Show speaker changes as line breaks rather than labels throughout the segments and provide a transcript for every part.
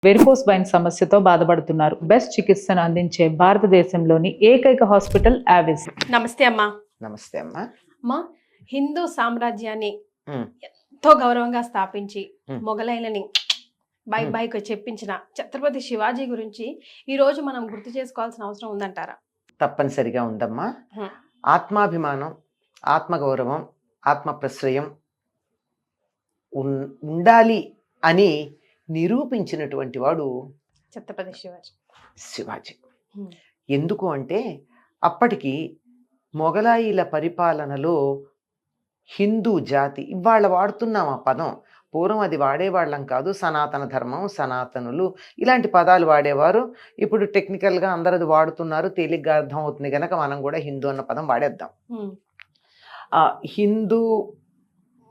Varicose wine సమస్యతో బాధపడుతున్నారు. Best చికిత్సను అందించే భారతదేశంలోని ఏకైక హాస్పిటల్ ఆవిస్.
నమస్తే అమ్మా.
నమస్తే అమ్మా.
అమ్మా, హిందూ సామ్రాజ్యాన్ని
ఉమ్,
ఎంతో గౌరవంగా స్థాపించి
ఉమ్.
మొఘలైలని బైకు చెప్పించిన ఛత్రపతి శివాజీ గురించి ఈ రోజు మనం గుర్తు చేసుకోవాల్సిన అవసరం ఉందంటారా?
తప్పనిసరిగా ఉందమ్మా.
హ్మ్.
ఆత్మాభిమానం, ఆత్మగౌరవం, ఆత్మప్రశ్రయం ఉండాలి అని నిరూపించినటువంటి వాడు
ఛత్రపతి శివాజీ.
శివాజీ.
హ్మ్.
ఎందుకు అంటే అప్పటికి మొఘలాయిల పరిపాలనలో హిందూ జాతి, ఇవాళ వాడుతున్నాం ఆ పదం, పూర్వం అది వాడేవాళ్ళం కాదు. సనాతన ధర్మం, సనాతనులు ఇలాంటి పదాలు వాడేవారు. ఇప్పుడు టెక్నికల్గా అందరూ అది వాడుతున్నారు, తేలిగ్గా అర్థం అవుతుంది కనుక మనం కూడా హిందూ అన్న పదం వాడేద్దాం.
హ్మ్.
ఆ హిందూ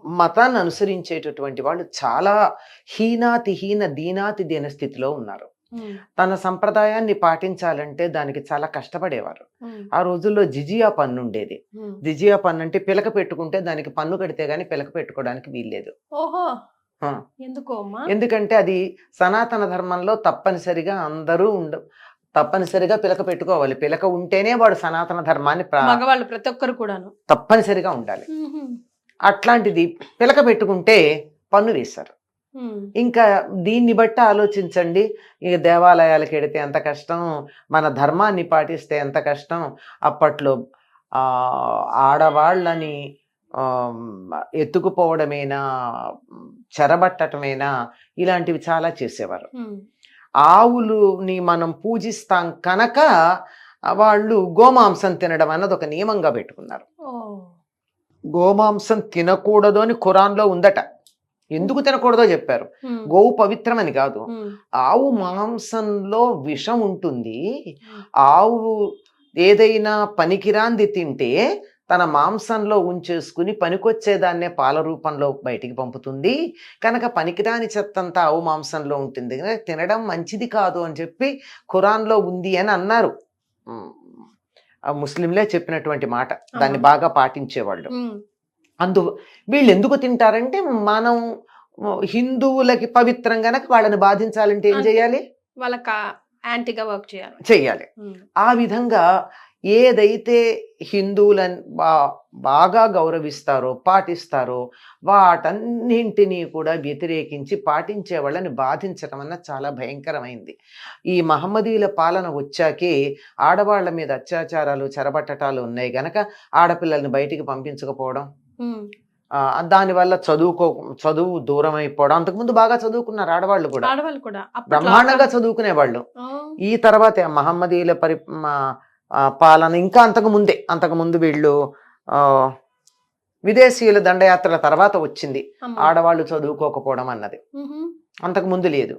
మతాన్ని అనుసరించేటటువంటి వాళ్ళు చాలా హీనాతిహీన దీనాతి దీన స్థితిలో ఉన్నారు.
హ్మ్.
తన సంప్రదాయాన్ని పాటించాలంటే దానికి చాలా కష్టపడేవారు.
హ్మ్.
ఆ రోజుల్లో జిజియా పన్ను ఉండేది.
హ్మ్.
జిజియా పన్ను అంటే పిలక పెట్టుకుంటే దానికి పన్ను కడితే గానీ పిలక పెట్టుకోవడానికి వీల్లేదు.
ఓహో,
ఆ,
ఎందుకో అమ్మా?
ఎందుకంటే అది సనాతన ధర్మంలో తప్పనిసరిగా అందరూ తప్పనిసరిగా పిలక పెట్టుకోవాలి. పిలక ఉంటేనే వాడు సనాతన ధర్మాన్ని
మగవాళ్ళు ప్రతి ఒక్కరు కూడాను
తప్పనిసరిగా ఉండాలి.
హ్మ్.
అట్లాంటిది పిలక పెట్టుకుంటే పన్ను వేశారు.
హ్మ్.
ఇంకా దీన్ని బట్టి ఆలోచించండి, ఇక దేవాలయాలకు వెడితే ఎంత కష్టం, మన ధర్మాన్ని పాటిస్తే ఎంత కష్టం. అప్పట్లో ఆడవాళ్ళని ఎత్తుకుపోవడమేనా, చెరబట్టటమేనా, ఇలాంటివి చాలా చేసేవారు.
హ్మ్.
ఆవులుని మనం పూజిస్తాం కనుక వాళ్ళు గోమాంసం తినడం అన్నది ఒక నియమంగా పెట్టుకున్నారు.
ఓ.
గోమాంసం తినకూడదు అని ఖురాన్లో ఉందట. ఎందుకు తినకూడదో చెప్పారు.
హ్మ్.
గోవు పవిత్రమని కాదు.
హ్మ్.
ఆవు మాంసంలో విషం ఉంటుంది.
హ్మ్.
ఆవు ఏదైనా పనికిరాంది తింటే తన మాంసంలో ఉంచేసుకుని పనికొచ్చేదాన్నే పాల రూపంలో బయటికి పంపుతుంది కనుక పనికిరాని చెత్తంతా ఆవు మాంసంలో ఉంటుంది కనుక తినడం మంచిది కాదు అని చెప్పి ఖురాన్లో ఉంది అని అన్నారు. ఆ ముస్లింలే చెప్పినటువంటి మాట, దాన్ని బాగా పాటించేవాళ్ళు.
హ్మ్.
వీళ్ళు ఎందుకు తింటారంటే మనం హిందువులకి పవిత్రం గనక వాళ్ళని బాధించాలంటే ఏం చేయాలి,
వాళ్ళకి యాంటీగా వర్క్
చెయ్యాలి.
హ్మ్.
ఆ విధంగా ఏదైతే హిందువులని బాగా గౌరవిస్తారో పాటిస్తారో వాటన్నింటినీ కూడా వ్యతిరేకించి పాటించే వాళ్ళని బాధించడం అన్న చాలా భయంకరమైంది. ఈ మహమ్మదీయుల పాలన వచ్చాకే ఆడవాళ్ల మీద అత్యాచారాలు, చెరబట్టటాలు ఉన్నాయి గనక ఆడపిల్లల్ని బయటికి పంపించకపోవడం,
హ్మ్.
దానివల్ల చదువు దూరం అయిపోవడం. అంతకుముందు బాగా చదువుకున్నారు ఆడవాళ్ళు కూడా, బ్రహ్మాండంగా చదువుకునేవాళ్ళు. ఈ తర్వాతే మహమ్మదీయుల పాలన ఇంకా అంతకుముందు వీళ్ళు విదేశీయుల దండయాత్రల తర్వాత వచ్చింది ఆడవాళ్ళు చదువుకోకపోవడం అన్నది. అంతకుముందు లేదు.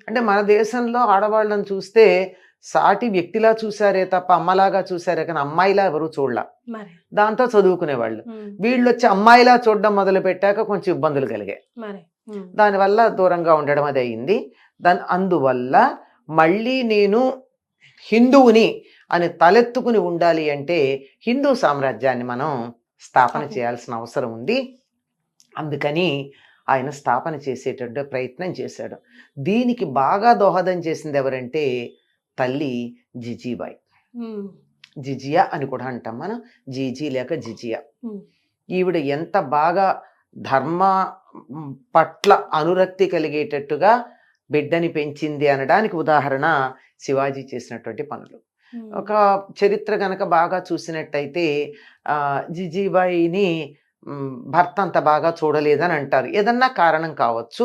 అంటే మన దేశంలో ఆడవాళ్ళని చూస్తే సాటి వ్యక్తిలా చూసారే తప్ప అమ్మలాగా చూసారే కానీ అమ్మాయిలా ఎవరు చూడలా. దాంతో చదువుకునేవాళ్ళు. వీళ్ళు వచ్చి అమ్మాయిలా చూడడం మొదలు పెట్టాక కొంచెం ఇబ్బందులు కలిగాయి. దానివల్ల దూరంగా ఉండడం అది అయింది. అందువల్ల మళ్ళీ నేను హిందువుని అని తలెత్తుకుని ఉండాలి అంటే హిందూ సామ్రాజ్యాన్ని మనం స్థాపన చేయాల్సిన అవసరం ఉంది. అందుకని ఆయన స్థాపన చేసేటట్టు ప్రయత్నం చేశాడు. దీనికి బాగా దోహదం చేసింది ఎవరంటే తల్లి జిజీబాయి. జిజియా అని కూడా అంటాం మనం, జీజీ లేక జిజియా. ఈవిడ ఎంత బాగా ధర్మ పట్ల అనురక్తి కలిగేటట్టుగా బిడ్డని పెంచింది అనడానికి ఉదాహరణ శివాజీ చేసినటువంటి పనులు. ఒక చరిత్ర గనక బాగా చూసినట్టయితే జిజీబాయిని భర్త అంత బాగా చూడలేదని అంటారు. ఏదన్నా కారణం కావచ్చు.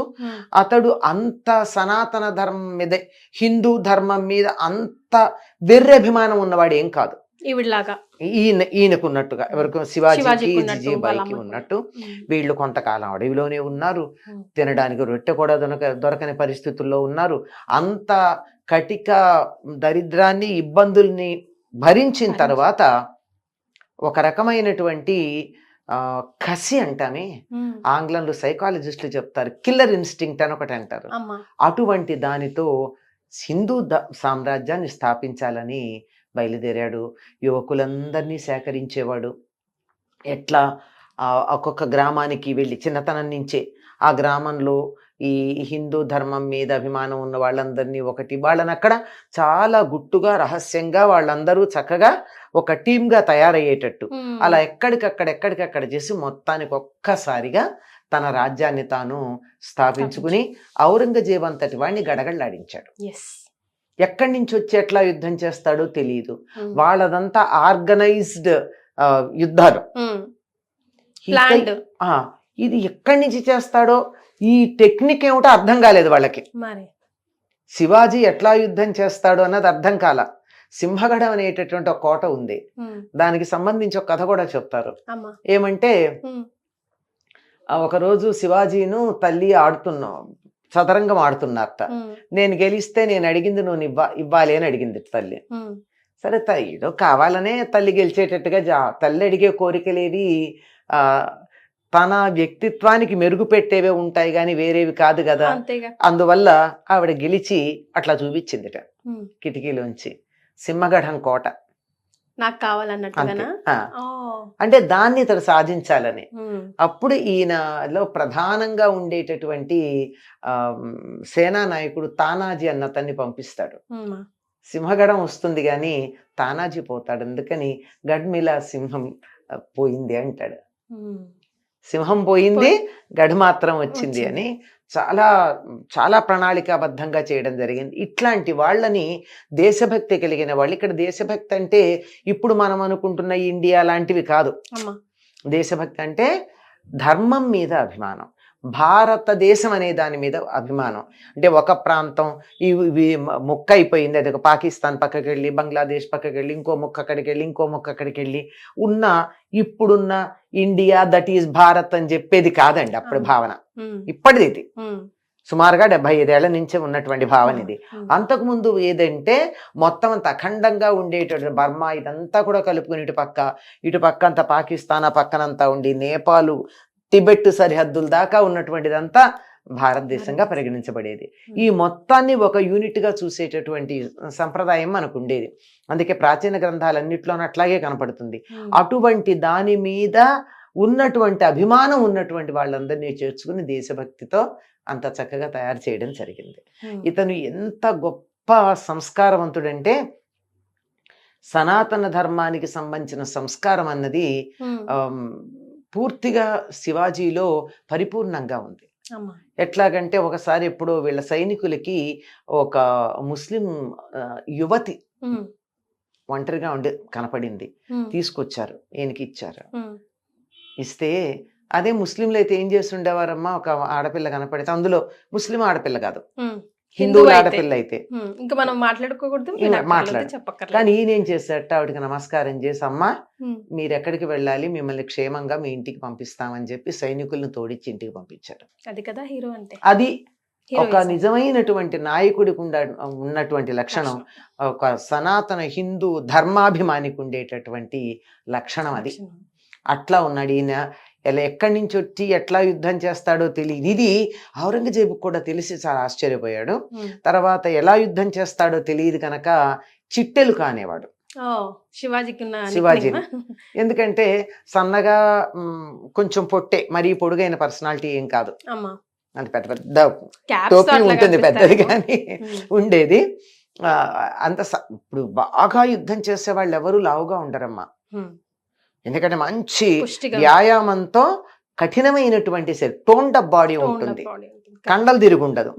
అతడు అంత సనాతన ధర్మం మీద, హిందూ ధర్మం మీద అంత వెర్రభిమానం ఉన్నవాడు ఏం కాదు. ఈయనకు ఉన్నట్టుగా ఎవరికి, శివాజీకి జిజీబాయికి ఉన్నట్టు. వీళ్ళు కొంతకాలం అడవిలోనే ఉన్నారు, తినడానికి రొట్టె కూడా దొరకని పరిస్థితుల్లో ఉన్నారు. అంత కటిక దరిద్రాన్ని, ఇబ్బందుల్ని భరించిన తర్వాత ఒక రకమైనటువంటి కసి అంటామే, ఆంగ్లంలో సైకాలజిస్టులు చెప్తారు, కిల్లర్ ఇన్స్టింక్ట్ అని ఒకటి అంటారు. అటువంటి దానితో హిందూ సామ్రాజ్యాన్ని స్థాపించాలని బయలుదేరాడు. యువకులందరినీ సేకరించేవాడు. ఎట్లా ఒక్కొక్క గ్రామానికి వెళ్ళి చిన్నతనం నుంచే ఆ గ్రామంలో ఈ హిందూ ధర్మం మీద అభిమానం ఉన్న వాళ్ళందరినీ ఒకటి వాళ్ళని అక్కడ చాలా గుట్టుగా రహస్యంగా వాళ్ళందరూ చక్కగా ఒక టీమ్గా తయారయ్యేటట్టు అలా ఎక్కడికక్కడ చేసి మొత్తానికి ఒక్కసారిగా తన రాజ్యాన్ని తాను స్థాపించుకుని ఔరంగజేబు అంతటి వాడిని గడగడలాడించాడు. ఎక్కడి నుంచి వచ్చి ఎట్లా యుద్ధం చేస్తాడో తెలియదు. వాళ్ళదంతా ఆర్గనైజ్డ్ యుద్ధాలు. ఇది ఎక్కడి నుంచి చేస్తాడో ఈ టెక్నిక్ ఏమిటో అర్థం కాలేదు వాళ్ళకి. శివాజీ ఎట్లా యుద్ధం చేస్తాడు అన్నది అర్థం కాల. సింహగఢం అనేటటువంటి ఒక కోట ఉంది, దానికి సంబంధించి ఒక కథ కూడా చెప్తారు. ఏమంటే ఒకరోజు శివాజీను తల్లి చదరంగం ఆడుతున్నారట. నేను గెలిస్తే నేను అడిగింది నువ్వు ఇవ్వాలి అని అడిగింది తల్లి. సరే ఏదో కావాలనే తల్లి గెలిచేటట్టుగా తల్లి అడిగే కోరికలేవి తన వ్యక్తిత్వానికి మెరుగు పెట్టేవే ఉంటాయి కానీ వేరేవి కాదు కదా. అందువల్ల ఆవిడ గెలిచి అట్లా చూపించిందిట కిటికీలోంచి సింహగఢం కోట
నాకు కావాలన్నట్టుగా.
అంటే దాన్ని ఇతడు సాధించాలని. అప్పుడు ఈయనలో ప్రధానంగా ఉండేటటువంటి సేనా నాయకుడు తానాజీ అన్న అతన్ని పంపిస్తాడు. సింహగఢం వస్తుంది కానీ తానాజీ పోతాడు. అందుకని గడ్మిలా సింహం పోయింది అంటాడు. సింహం పోయింది, గఢ్ మాత్రం వచ్చింది అని చాలా చాలా ప్రణాళికాబద్ధంగా చేయడం జరిగింది. ఇట్లాంటి వాళ్ళని దేశభక్తి కలిగిన వాళ్ళు, ఇక్కడ దేశభక్తి అంటే ఇప్పుడు మనం అనుకుంటున్న ఇండియా లాంటివి కాదు. దేశభక్తి అంటే ధర్మం మీద అభిమానం, భారతదేశం అనే దాని మీద అభిమానం. అంటే ఒక ప్రాంతం ఇవి ముక్క అయిపోయింది, అది ఒక పాకిస్తాన్ పక్కకి వెళ్ళి బంగ్లాదేశ్ పక్కకి వెళ్ళి ఇంకో ముక్క అక్కడికి వెళ్ళి ఇంకో ముక్క అక్కడికి వెళ్ళి ఇప్పుడున్న ఇండియా దట్ ఈజ్ భారత్ అని చెప్పేది కాదండి అప్పుడు భావన. ఇప్పటిది ఇది సుమారుగా 75 ఏళ్ల నుంచే ఉన్నటువంటి భావన ఇది. అంతకుముందు ఏదంటే మొత్తం అంత అఖండంగా ఉండేటటువంటి బర్మా ఇదంతా కూడా కలుపుకుని ఇటు పక్క అంతా పాకిస్తాన్, ఆ పక్కనంతా ఉండి నేపాలు, టిబెట్ సరిహద్దుల దాకా ఉన్నటువంటిదంతా భారతదేశంగా పరిగణించబడేది. ఈ మొత్తాన్ని ఒక యూనిట్గా చూసేటటువంటి సంప్రదాయం మనకు ఉండేది. అందుకే ప్రాచీన గ్రంథాలన్నింటిలోనూ అట్లాగే కనపడుతుంది. అటువంటి దాని మీద ఉన్నటువంటి అభిమానం ఉన్నటువంటి వాళ్ళందరినీ చేర్చుకుని దేశభక్తితో అంత చక్కగా తయారు చేయడం జరిగింది. ఇతను ఎంత గొప్ప సంస్కారవంతుడంటే సనాతన ధర్మానికి సంబంధించిన సంస్కారం అన్నది పూర్తిగా శివాజీలో పరిపూర్ణంగా ఉంది. ఎట్లాగంటే ఒకసారి ఎప్పుడో వీళ్ళ సైనికులకి ఒక ముస్లిం యువతి ఒంటరిగా ఉండి కనపడింది, తీసుకొచ్చారు, ఈయనకి ఇచ్చారు. ఇస్తే అదే ముస్లింలు అయితే ఏం చేస్తుండేవారమ్మా, ఒక ఆడపిల్ల కనపడితే అందులో ముస్లిం ఆడపిల్ల కాదు, హిందువుల ఆడపిల్ల అయితే
ఇంకా మనం మాట్లాడుకోకూడదు,
కానీ ఈయన ఏం చేశారట, ఆవిడకి నమస్కారం చేసి అమ్మా మీరు ఎక్కడికి వెళ్ళాలి, మిమ్మల్ని క్షేమంగా మీ ఇంటికి పంపిస్తామని చెప్పి సైనికులను తోడిచ్చి ఇంటికి పంపించారు.
అది కదా హీరో అంటే.
అది ఒక నిజమైనటువంటి నాయకుడికి ఉన్నటువంటి లక్షణం, ఒక సనాతన హిందూ ధర్మాభిమానికి ఉండేటటువంటి లక్షణం అది. అట్లా ఉన్నాడు ఈయన. ఎక్కడి నుంచి వచ్చి ఎట్లా యుద్ధం చేస్తాడో తెలియదు. ఇది ఔరంగజేబుకు కూడా తెలిసి చాలా ఆశ్చర్యపోయాడు. తర్వాత ఎలా యుద్ధం చేస్తాడో తెలియదు కనుక చిట్టెలు కానేవాడు శివాజీని. ఎందుకంటే సన్నగా కొంచెం పొట్టే, మరీ పొడుగైన పర్సనాలిటీ ఏం కాదు, అది పెద్ద పెద్ద టోపీ ఉంటుంది పెద్దది కానీ ఉండేది. అంత ఇప్పుడు బాగా యుద్ధం చేసే వాళ్ళు ఎవరు లావుగా ఉండరమ్మా, ఎందుకంటే మంచి వ్యాయామంతో కఠినమైనటువంటి టోన్డ్ అప్ బాడీ ఉంటుంది, కండలు తిరుగుండదు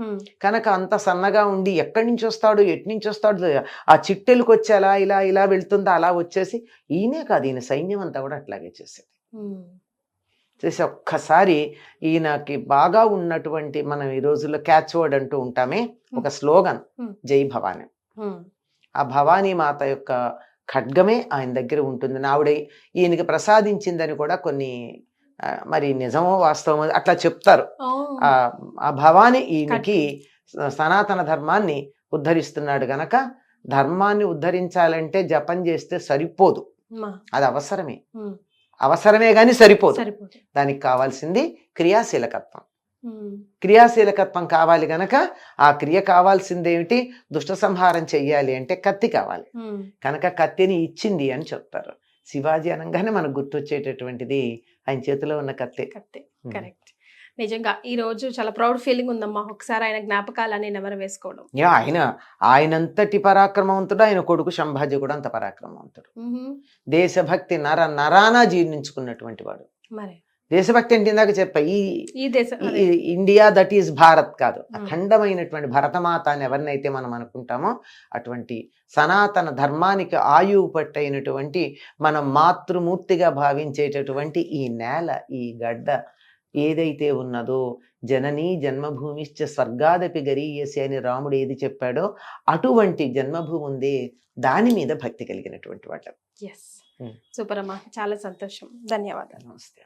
కనుక అంత సన్నగా ఉండి ఎక్కడి నుంచి వస్తాడు ఎటు నుంచి వస్తాడు, ఆ చిట్టెలకు వచ్చి అలా ఇలా ఇలా వెళ్తుందో అలా వచ్చేసి, ఈయనే కాదు ఈయన సైన్యం అంతా కూడా అట్లాగే చేసేది. చేసి ఒక్కసారి ఈయనకి బాగా ఉన్నటువంటి, మనం ఈ రోజుల్లో క్యాచ్ వర్డ్ అంటూ ఉంటామే, ఒక స్లోగన్ జై భవానీ. ఆ భవానీ మాత యొక్క ఖడ్గమే ఆయన దగ్గర ఉంటుంది. ఆవిడ ఈయనకి ప్రసాదించిందని కూడా కొన్ని, మరి నిజమో వాస్తవమో అట్లా చెప్తారు. ఆ భవానీ ఈయనకి సనాతన ధర్మాన్ని ఉద్ధరిస్తున్నాడు గనక, ధర్మాన్ని ఉద్ధరించాలంటే జపం చేస్తే సరిపోదు, అది అవసరమే కానీ సరిపోదు. దానికి కావాల్సింది క్రియాశీలకత్వం. క్రియాశీలకత్వం కావాలి గనక ఆ క్రియ కావాల్సింది ఏమిటి, దుష్ట సంహారం చెయ్యాలి అంటే కత్తి కావాలి కనుక కత్తిని ఇచ్చింది అని చెప్తారు. శివాజీ అనగానే మనకు గుర్తొచ్చేటటువంటిది ఆయన చేతిలో ఉన్న కత్తి.
కరెక్ట్. నిజంగా ఈ రోజు చాలా ప్రౌడ్ ఫీలింగ్ ఉందమ్మా, ఒకసారి ఆయన జ్ఞాపకాలని నెమరు వేసుకోవడం.
ఆయనంతటి పరాక్రమవంతుడు, ఆయన కొడుకు సంభాజీ కూడా అంత పరాక్రమవంతుడు.
మ్హూ.
దేశభక్తి నరానా జీర్ణించుకున్నటువంటి వాడు.
మరి
దేశభక్తి అంటే ఇందాక చెప్ప
ఈ దేశం అదే.
ఇండియా దట్ ఈస్ భారత్ కాదు,
Hmm.
అఖండమైనటువంటి భరతమాత అని ఎవరినైతే మనం అనుకుంటామో అటువంటి సనాతన ధర్మానికి ఆయువు పట్టైనటువంటి మనం మాతృమూర్తిగా భావించేటటువంటి ఈ నేల, ఈ గడ్డ ఏదైతే ఉన్నదో, జననీ జన్మభూమిశ్చ స్వర్గాదపి గరీయసి అని రాముడు ఏది చెప్పాడో అటువంటి జన్మభూమి ఉంది, దాని మీద భక్తి కలిగినటువంటి వాళ్ళు.
Yes,
Hmm.
సూపర్ అమ్మా, చాలా సంతోషం, ధన్యవాదాలు.
నమస్తే.